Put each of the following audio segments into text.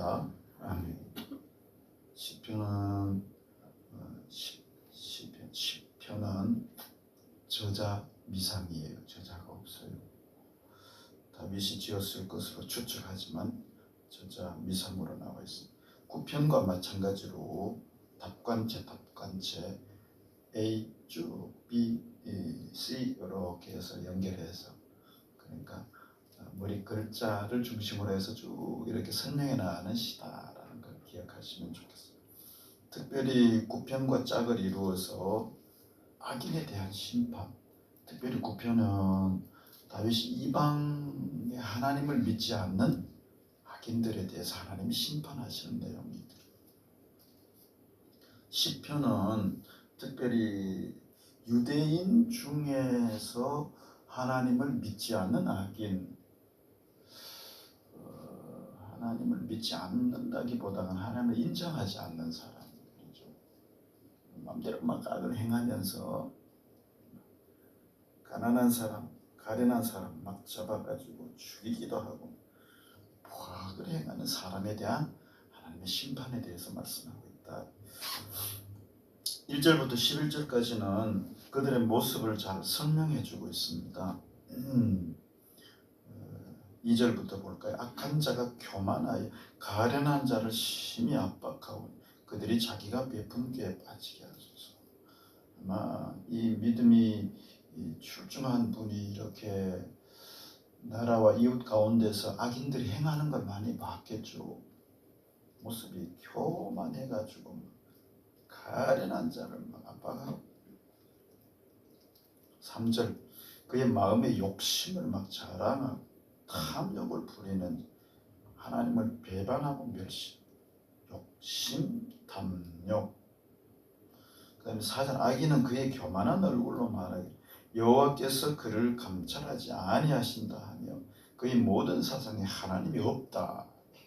있다. 아멘. 시편은 시편은 저자 미상이에요. 저자가 없어요. 다윗이 지었을 것으로 추측하지만 저자 미상으로 나와 있습니다. 9편과 마찬가지로 답관체 A 쭉 B, C 이렇게 해서 연결해서, 그러니까 머리 글자를 중심으로 해서 쭉 이렇게 설명해 나가는 시다라는 걸 기억하시면 좋겠어요. 특별히 9편과 짝을 이루어서 악인에 대한 심판, 특별히 9편은 다윗이 이방의 하나님을 믿지 않는 악인들에 대해서 하나님이 심판하시는 내용입니다. 10편은 특별히 유대인 중에서 하나님을 믿지 않는 악인, 하나님을 믿지 않는다기보다는 하나님을 인정하지 않는 사람이죠. 마음대로 막 악을 행하면서 가난한 사람, 가련한 사람 막 잡아가지고 죽이기도 하고 악을 행하는 사람에 대한 하나님의 심판에 대해서 말씀하고 있다. 1절부터 11절까지는 그들의 모습을 잘 설명해 주고 있습니다. 2절부터 볼까요? 악한 자가 교만하여 가련한 자를 심히 압박하고 그들이 자기가 베푼 게 빠지게 하소서. 아마 이 믿음이 출중한 분이 이렇게 나라와 이웃 가운데서 악인들이 행하는 걸 많이 봤겠죠. 모습이 교만해가지고 가련한 자를 막 압박하고. 3절 그의 마음의 욕심을 막 자랑하고 탐욕을 부리는, 하나님을 배반하고 멸시, 욕심, 탐욕. 그 다음에 4절 악인은 그의 교만한 얼굴로 말하기를 여호와께서 그를 감찰하지 아니하신다 하며 그의 모든 사상에 하나님이 없다.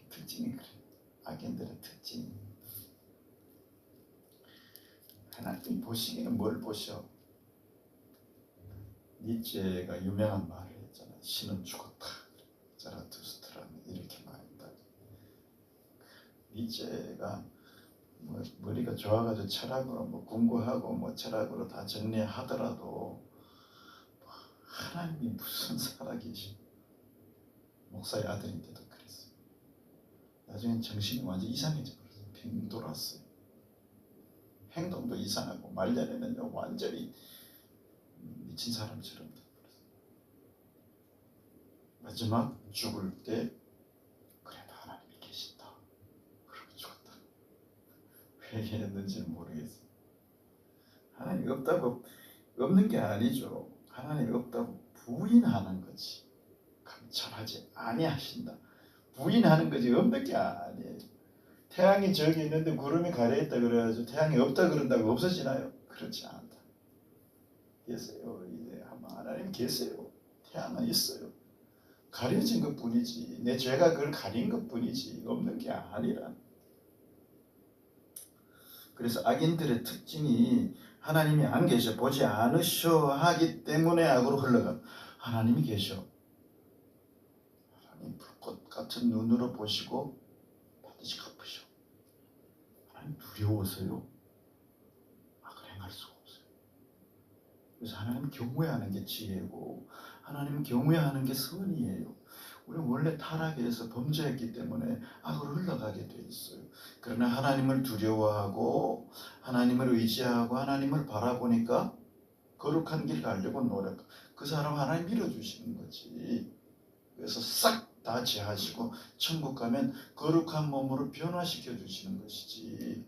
특징이 그래요. 악인들의 특징이. 하나님 보시기는 뭘 보셔? 니체가 유명한 말을 했잖아요. 신은 죽었다. 자라투스트라는 이렇게 말했다. 니체가 머리가 좋아가지고 철학으로 공부하고 철학으로 다 정리하더라도 하나님이 무슨 살아계시. 목사의 아들인데도 그랬어요. 나중엔 정신이 완전 이상해져 버렸어요. 빙 돌았어요. 행동도 이상하고 말년에는 완전히 미친 사람처럼 돼버렸어요. 마지막 죽을 때 그래도 하나님이 계신다. 그러고 죽었다. 왜 했는지는 모르겠어요. 하나님이 없다고, 없는 게 아니죠. 하나님이 없다고 부인하는 거지. 감찰하지 아니하신다. 부인하는 거지 없는 게 아니에요. 태양이 저기 있는데 구름이 가려있다 그래가지고 태양이 없다 그런다고 없어지나요? 그렇지 않다. 계세요. 이제 하나님 계세요. 태양은 있어요. 가려진 것 뿐이지, 내 죄가 그걸 가린 것 뿐이지 없는 게 아니라. 그래서 악인들의 특징이 하나님이 안 계셔, 보지 않으셔 하기 때문에 악으로 흘러가. 하나님이 계셔. 하나님 불꽃 같은 눈으로 보시고 반드시 갚으셔. 하나님 두려워서요 악을 행할 수가 없어요. 그래서 하나님 경외하는 게 지혜고 하나님 경외하는 게 선이에요. 우리는 원래 타락해서 범죄했기 때문에 악으로 흘러가게 돼 있어요. 그러나 하나님을 두려워하고 하나님을 의지하고 하나님을 바라보니까 거룩한 길 가려고 노력. 그 사람 하나님 밀어주시는 거지. 그래서 싹 다 제하시고 천국 가면 거룩한 몸으로 변화시켜 주시는 것이지.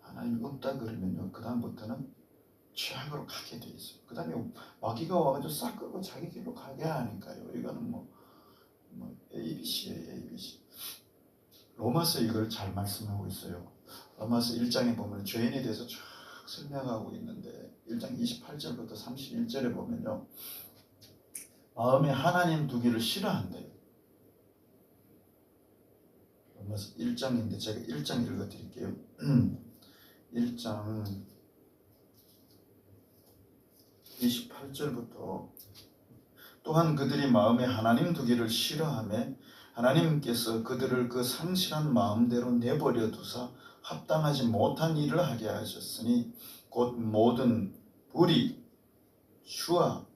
하나님 없다 그러면요 그 다음부터는 최악으로 가게 돼 있어요. 그 다음에 마귀가 와가지고 싹 끄고 자기 길로 가게 하니까요. 이거는 ABC예요. ABC. 로마서 이걸 잘 말씀하고 있어요. 로마서 1장에 보면 죄인에 대해서 쫙 설명하고 있는데 1장 28절부터 31절에 보면요 마음에 하나님 두기를 싫어한대요. 로마서 1장인데 제가 1장 읽어드릴게요. 1장 28절부터 또한 그들이 마음에 하나님 두기를 싫어하며 하나님께서 그들을 그 상실한 마음대로 내버려 두사 합당하지 못한 일을 하게 하셨으니 곧 모든 불의, 추악,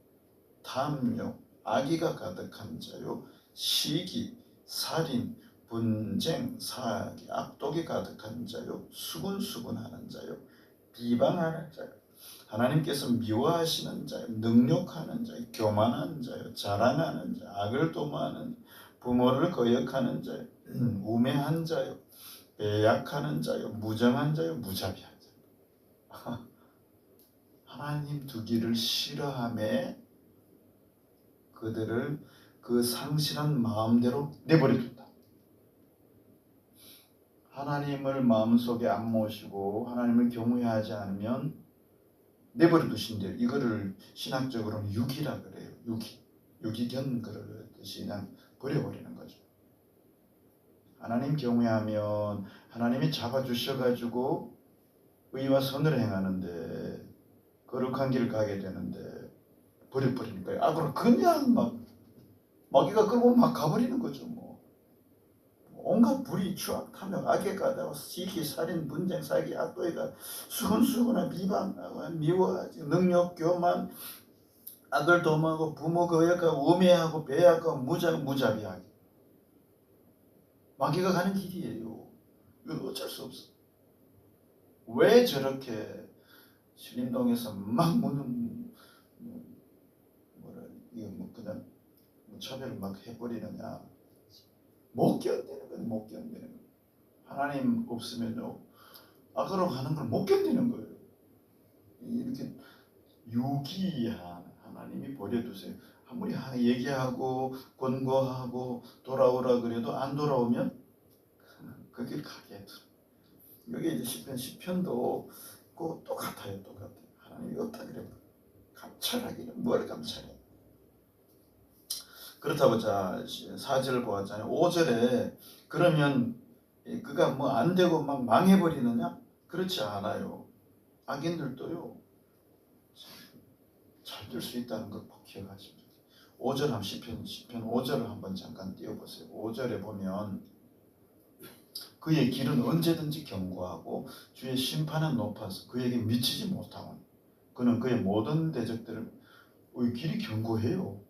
탐욕, 악의가 가득한 자요, 시기, 살인, 분쟁, 사기, 악독이 가득한 자요, 수군수군하는 자요, 비방하는 자요, 하나님께서 미워하시는 자요, 능욕하는 자요, 교만한 자요, 자랑하는 자요, 악을 도모하는 자요, 부모를 거역하는 자요, 우매한 자요, 배약하는 자요, 무정한 자요, 무자비한 자요. 하나님 두기를 싫어함에 그들을 그 상실한 마음대로 내버려 둔다. 하나님을 마음속에 안 모시고 하나님을 경외하지 않으면 내버려 두신대요. 이거를 신학적으로는 유기라 그래요. 유기견 그러듯이 그냥 버려버리는 거죠. 하나님 경외하면 하나님이 잡아주셔가지고 의와 선을 행하는데 거룩한 길을 가게 되는데 버려버리는 거예요. 그럼 그냥 막 마귀가 끌고 막 가버리는 거죠. 온갖 불의, 추악, 탐욕, 악에 가다가 시기, 살인, 분쟁, 사기, 악도가 수근수근한 비방, 미워하지, 능욕, 교만, 악을 도모하고 부모 거역하고 우매하고 배약하고 무자비하게. 마귀가 가는 길이에요. 이건 어쩔 수 없어. 왜 저렇게 신림동에서 막 그냥 차별을 막 해버리느냐? 못 견디는 거예요. 못 견디는 거예요. 하나님 없으면요, 악으로 가는 걸 못 견디는 거예요. 이렇게 유기한 하나님이 버려두세요. 아무리 얘기하고 권고하고 돌아오라 그래도 안 돌아오면 그 길 가게 해도. 여기 이제 시편도 똑같아요. 하나님이 어떻게 그래? 감찰하기는 뭘 감찰해? 그렇다고 자 4절을 보았잖아요. 5절에 그러면 그가 뭐 안 되고 막 망해버리느냐? 그렇지 않아요. 악인들도요 잘 될 수 있다는 걸 꼭 기억하시면 돼요. 5절 한번 시편 5절을 한번 잠깐 띄워보세요. 5절에 보면 그의 길은 언제든지 견고하고 주의 심판은 높아서 그에게 미치지 못하오니 그는 그의 모든 대적들을 길이 견고해요.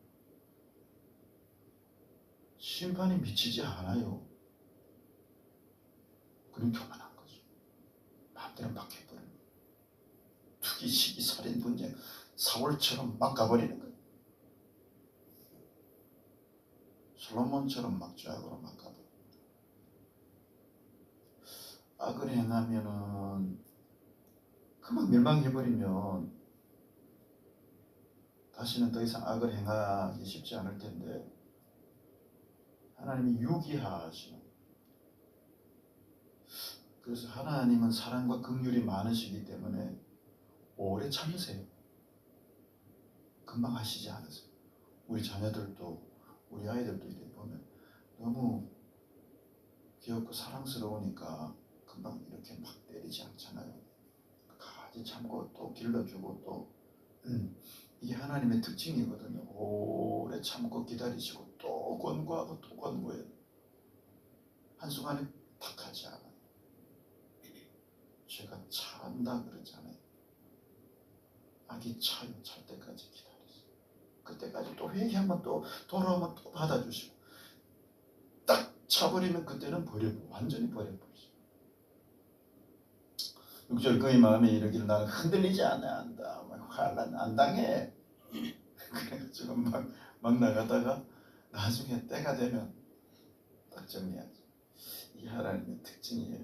심판이 미치지 않아요. 그는 교만한 거죠. 마음대로 바뀌어버리는 거예요. 투기, 시기, 살인, 분쟁, 사울처럼 막 가버리는 거예요. 솔로몬처럼 막 죄악으로 막 가버려요. 악을 행하면은 그만 멸망해버리면 다시는 더 이상 악을 행하기 쉽지 않을 텐데 하나님이 유기하시는. 그래서 하나님은 사랑과 긍휼이 많으시기 때문에 오래 참으세요. 금방 하시지 않으세요. 우리 자녀들도 우리 아이들도 이렇게 보면 너무 귀엽고 사랑스러우니까 금방 이렇게 막 때리지 않잖아요. 가지 참고 또 길러주고 또 이게 하나님의 특징이거든요. 오래 참고 기다리시고 또 권고하고 또 권고해요. 한순간에 탁 하지 않아요. 제가 찬다 그러잖아요. 악이 찰 때까지 기다리세요. 그때까지 또 회개하면 또 돌아오면 또 받아주시고 딱 차버리면 그때는 완전히 버려버리죠. 6절 그의 마음에 이르기를 나는 흔들리지 않는다. 환난 안 당해. 그래가지고 막 나가다가 나중에 때가 되면 딱 정리하죠. 이게 하나님의 특징이에요.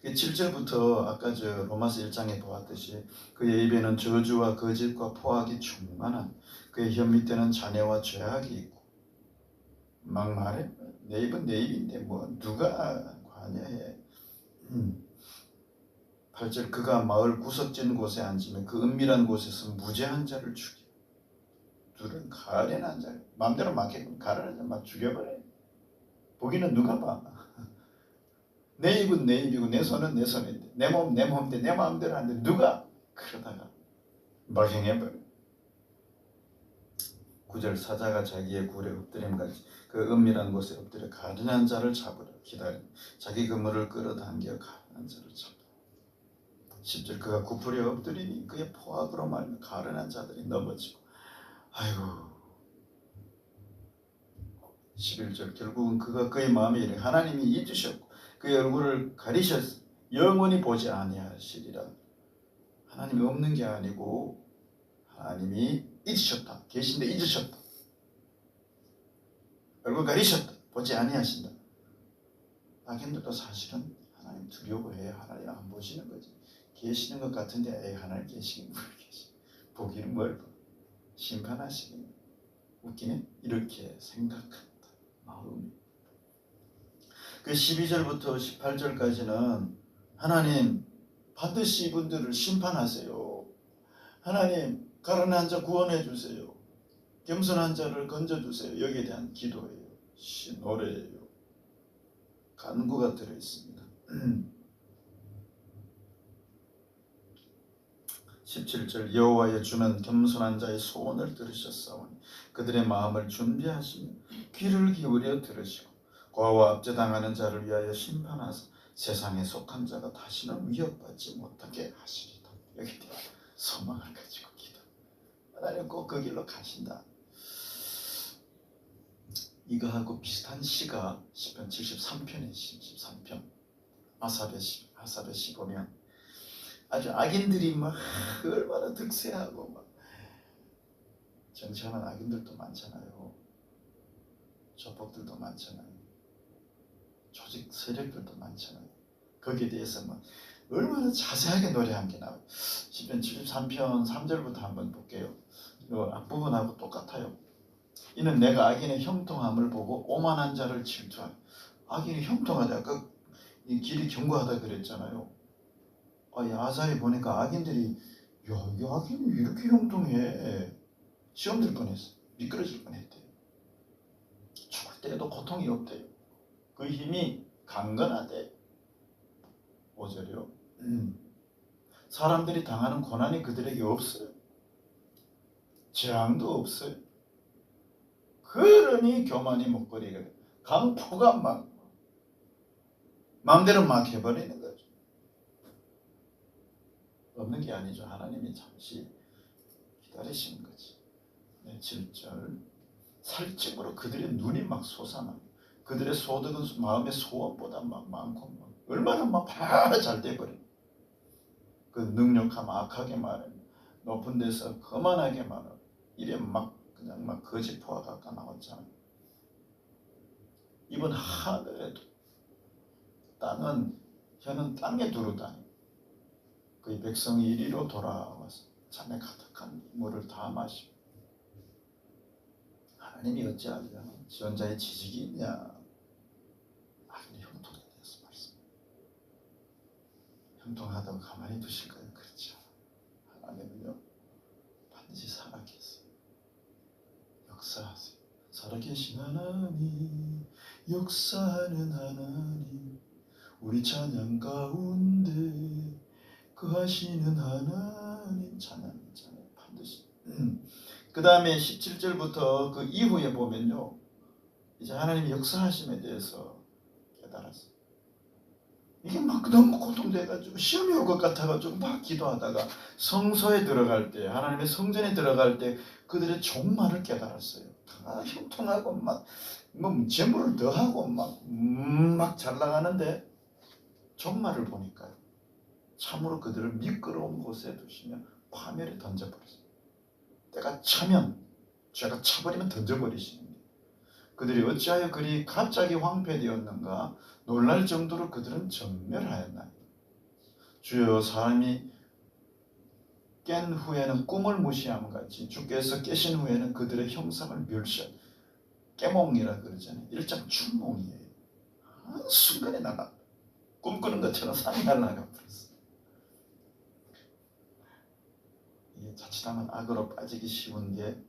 이게 7절부터 아까 저 로마서 1장에 보았듯이 그의 입에는 저주와 거짓과 포악이 충만한 그의 혀 밑에는 잔해와 죄악이 있고 막 말해. 내 입은 내 입인데 뭐 누가 관여해. 8절 그가 마을 구석진 곳에 앉으면 그 은밀한 곳에서 무죄한 자를 죽여. 둘은 가련한 자 마음대로 막 가련한 자 막 죽여버려. 보기는 누가 봐. 내 입은 내 입이고 내 손은 내 손인데 내 몸 내 몸인데 내 마음대로 하는데 누가 그러다가 막 행해버려. 9절 사자가 자기의 굴에 엎드림같이 그 은밀한 곳에 엎드려 가련한 자를 잡으려 기다려 자기 그물을 끌어당겨 가련한 자를 잡으라. 10절 그가 구풀에 엎드리니 그의 포악으로 말며 가련한 자들이 넘어지고 아이고. 11절 결국은 그가 그의 마음에 이르 하나님이 잊으셨고 그의 얼굴을 가리셨어 영원히 보지 아니하시리라. 하나님이 없는 게 아니고 하나님이 잊으셨다. 계신데 잊으셨다. 얼굴 가리셨다. 보지 아니하신다. 악인들도 사실은 하나님 두려워해야 하나님 안 보시는 거지. 계시는 것 같은데 에이 하나님 계시긴 뭘 계시. 보기는 뭘 봐. 심판하시긴 웃기네. 이렇게 생각한다. 마음이. 그 12절부터 18절까지는 하나님 반드시 이분들을 심판하세요. 하나님 가련한 자 구원해 주세요. 겸손한 자를 건져주세요. 여기에 대한 기도예요. 노래예요. 간구가 들어있습니다. 17절 여호와의 주는 겸손한 자의 소원을 들으셨사오니 그들의 마음을 준비하시며 귀를 기울여 들으시고 고아와 압제당하는 자를 위하여 심판하사 세상에 속한 자가 다시는 위협받지 못하게 하시리다. 여기에 대한 소망을 가지고 기도. 하나님 꼭 그 길로 가신다. 이거하고 비슷한 시가 시편 73편에 73편 아삽의 시 보면 아주 악인들이 막 얼마나 득세하고 막 정치하는 악인들도 많잖아요. 조폭들도 많잖아요. 조직 세력들도 많잖아요. 거기에 대해서 막 얼마나 자세하게 노래한 게 나와요. 시편 73편 3절부터 한번 볼게요. 이 앞부분하고 똑같아요. 이는 내가 악인의 형통함을 보고 오만한 자를 질투하여. 악인이 형통하다. 아까 이 길이 견고하다 그랬잖아요. 아사히 보니까 악인들이 이 악인이 이렇게 형통해. 시험 들 뻔했어. 미끄러질 뻔했대요. 죽을 때에도 고통이 없대요. 그 힘이 강건하대. 5절이요. 사람들이 당하는 고난이 그들에게 없어요. 재앙도 없어요. 그러니 교만이 목걸이가 강포가 막 마음대로 막 해버리는 거죠. 없는 게 아니죠. 하나님이 잠시 기다리시는 거지. 7절 살찜으로 그들의 눈이 막 솟아나. 그들의 소득은 마음의 소원보다 막 많고 막 얼마나 막 바로 잘 돼버려. 그 능력함 악하게 말해. 높은 데서 거만하게 말해. 이래 막 그냥 막 거짓 포화 갖다 나왔잖아요. 입은 하늘에도 혀는 땅에 두루다니. 그 백성이 이리로 돌아와서 잔에 가득한 물을 다 마시고 하나님이 어찌하려 지원자의 지식이 있냐. 악인이 형통에 대해서 말씀. 형통하다고 가만히 두실까요? 그렇지 않아. 하나님은요 반드시 살아계세요. 역사하세요. 살아계신 하나님, 역사하는 하나님, 우리 찬양 가운데 거하시는 하나님. 찬양 반드시. 그 다음에 17절부터 그 이후에 보면요, 이제 하나님의 역사하심에 대해서 깨달았어요. 이게 막 너무 고통돼가지고 시험이 올 것 같아가지고 막 기도하다가 성소에 들어갈 때, 하나님의 성전에 들어갈 때 그들의 종말을 깨달았어요. 다 형통하고 막 재물을 더하고 막 잘 나가는데 종말을 보니까요, 참으로 그들을 미끄러운 곳에 두시며 파멸에 던져버렸어요. 때가 차면, 죄가 차버리면 던져버리시는 거예요. 그들이 어찌하여 그리 갑자기 황폐되었는가 놀랄 정도로 그들은 전멸하였나이다. 주여, 사람이 깬 후에는 꿈을 무시함같이 주께서 깨신 후에는 그들의 형상을 멸시하여. 깨몽이라 그러잖아요. 일장춘몽이에요. 한순간에 나가 꿈꾸는 것처럼 산이 날아가 버렸어요. 이게 자칫하면 악으로 빠지기 쉬운 게,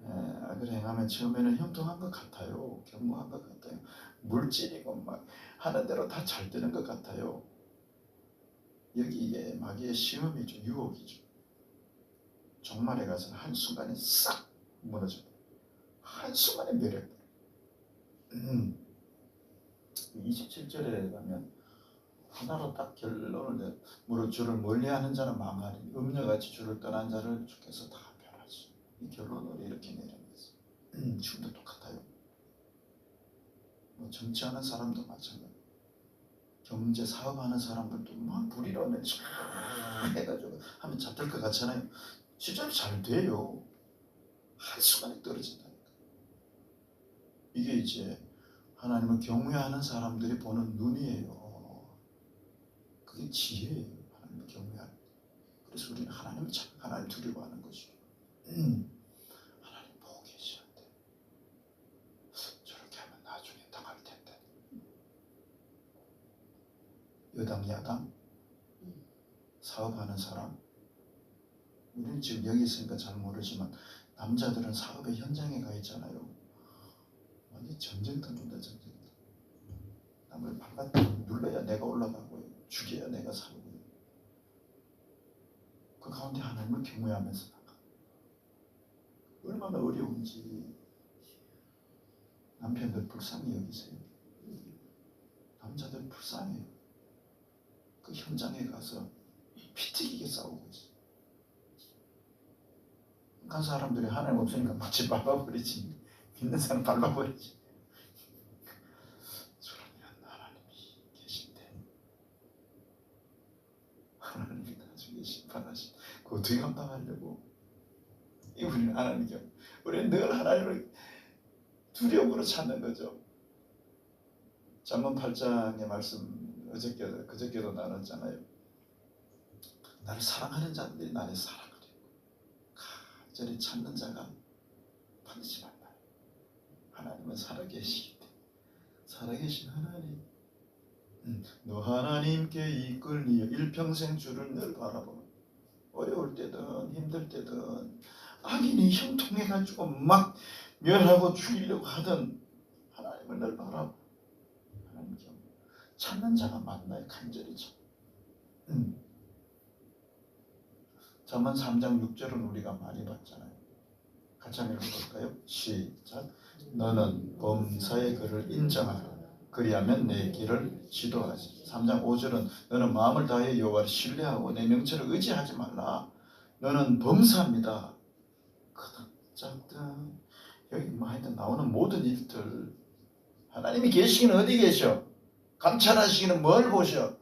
악을 행하면 처음에는 형통한 것 같아요. 견고한 것 같아요. 물질이고 막 하는 대로 다 잘 되는 것 같아요. 여기에 마귀의 시험이죠. 유혹이죠. 종말에 가서는 한순간에 싹 무너져. 한순간에 멸해. 27절에 가면 하나로 딱 결론을 내. 무릇 주를 멀리하는 자는 망하리. 음녀같이 주를 떠난 자를 주께서 다 멸하시. 이 결론을 이렇게 내리는 거예요. 지금도 똑같아요. 뭐 정치하는 사람도 마찬가지. 경제 사업하는 사람들도 막 부리러면서 해가지고 하면 잡힐 것 같잖아요. 실제로 잘 돼요. 한순간에 떨어진다니까. 이게 이제 하나님을 경외하는 사람들이 보는 눈이에요. 그게 지혜예요. 하나님을 경외하는. 그래서 우리는 하나님을 찾고 하나님 두려워하는 것이죠. 하나님 보고 계시는데 저렇게 하면 나중에 당할 텐데. 여당 야당 사업하는 사람, 우리는 지금 여기 있으니까 잘 모르지만 남자들은 사업의 현장에 가 있잖아요. 완전 전쟁터입니다. 전쟁터. 남을 발가 눌러야 내가 올라가고요. 죽여야 내가 살고요. 그 가운데 하나님을 경외하면서 나가. 얼마나 어려운지 남편들 불쌍히 여기세요. 남자들 불쌍해요. 그 현장에 가서 피 튀기게 싸우고 있어요. 간 사람들이 하나님 없으니까 마치 밟아버리지. 믿는 사람 밟아버리지. 그러면 하나님이 계신데 하나님이 나중에 심판하신 그 어떻게 감당하려고. 우리는 하나님이죠. 우리는 늘 하나님을 두려움으로 찾는 거죠. 잠언 8장의 말씀 그저께도 나눴잖아요. 나를 사랑하는 자들이 나를 사랑을 해요. 간절히 찾는 자가 반드시 만나요. 하나님은 살아계시기 때문에. 살아계신 하나님. 너 하나님께 이끌리어 일평생 주를 늘 바라보는. 어려울 때든 힘들 때든 악인이 형통해가지고 막 멸하고 죽이려고 하든 하나님을 늘 바라보. 하나님 찾는 자가 만나요. 간절히 찾. 잠언 3장 6절은 우리가 많이 봤잖아요. 같이 한번 읽어볼까요? 시작. 너는 범사의 그를 인정하라. 그리하면 내 길을 지도하지. 3장 5절은 너는 마음을 다해 여호와를 신뢰하고 내 명철을 의지하지 말라. 너는 범사입니다. 크든 작든 여기 뭐 하여튼 나오는 모든 일들 하나님이 계시기는 어디 계셔? 감찰하시기는 뭘 보셔?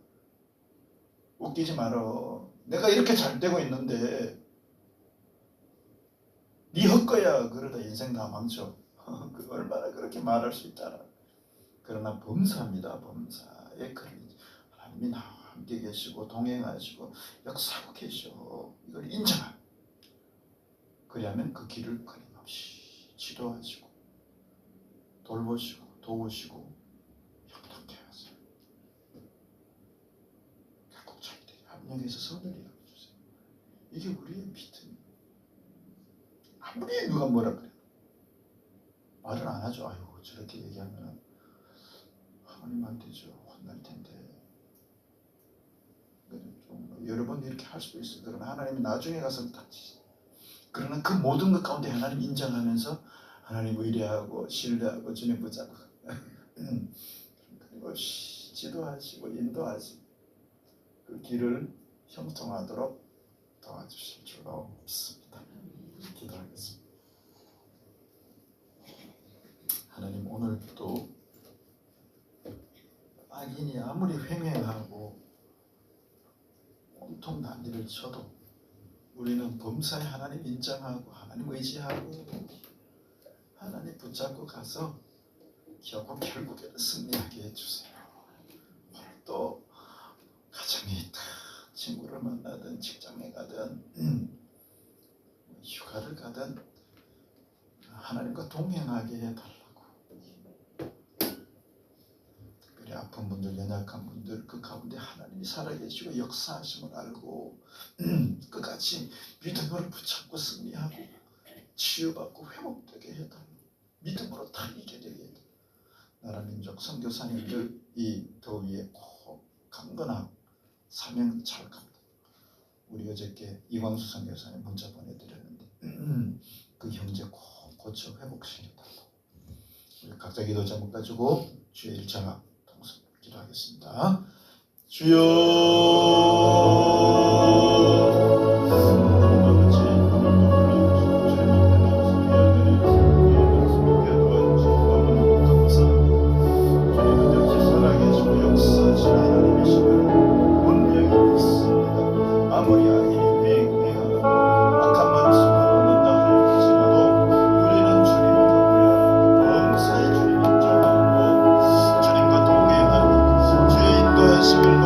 웃기지 말어. 내가 이렇게 잘 되고 있는데 네 헛거야. 그러다 인생 다 망쳐. 얼마나 그렇게 말할 수 있잖아. 그러나 범사입니다. 범사의 그를 하나님이 나와 함께 계시고 동행하시고 역사하고 계셔. 이걸 인정한. 그리하면 그 길을 끊임없이 지도하시고 돌보시고 도우시고 형통케 하세요. 각국 자기들이 합력해서 선을 이루어주세요. 이게 우리의 믿음이에요. 아무리 누가 뭐라 그래 말을 안 하죠. 아유 저렇게 얘기하면 하나님한테 저 혼날 텐데. 좀 여러 번 이렇게 할 수도 있어요. 그러나 하나님이 나중에 가서 다치죠. 그러나 그 모든 것 가운데 하나님 인정하면서 하나님 의뢰하고 신뢰하고 주님 붙잡고 그리고 지도하시고 인도하시고 그 길을 형통하도록 도와주실 줄로 믿습니다. 기도하겠습니다. 하나님 오늘도 악인이 아무리 횡행하고 온통 난리를 쳐도 우리는 범사에 하나님 인정하고 하나님 의지하고 하나님 붙잡고 가서 결국에는 승리하게 해주세요. 오늘 또 가정에 있다 친구를 만나든 직장에 가든 휴가를 가든 하나님과 동행하게 해달라고. 특별히 아픈 분들 연약한 분들 그 가운데 하나님이 살아계시고 역사하심을 알고 끝까지 믿음으로 붙잡고 승리하고 치유받고 회복되게 해달라고. 믿음으로 달리게 되게 해달라고. 나라 민족 선교사님들 이 더위에 꼭 강건하고 사명 잘 갑니다. 우리 어저께 이광수 선교사님 문자 보내드렸는데 그 형제 꼭 고쳐 회복시켜달라고. 우리 각자 기도 제목 가지고 주의 일차가 통성 기도하겠습니다. 주여 아무리 악인이 맹행하고 악한 말씀을 얻는다 할지라도 우리는 주님 덕분에 범사의 주님 인정하고 주님과 동행하고 주의 인도하심을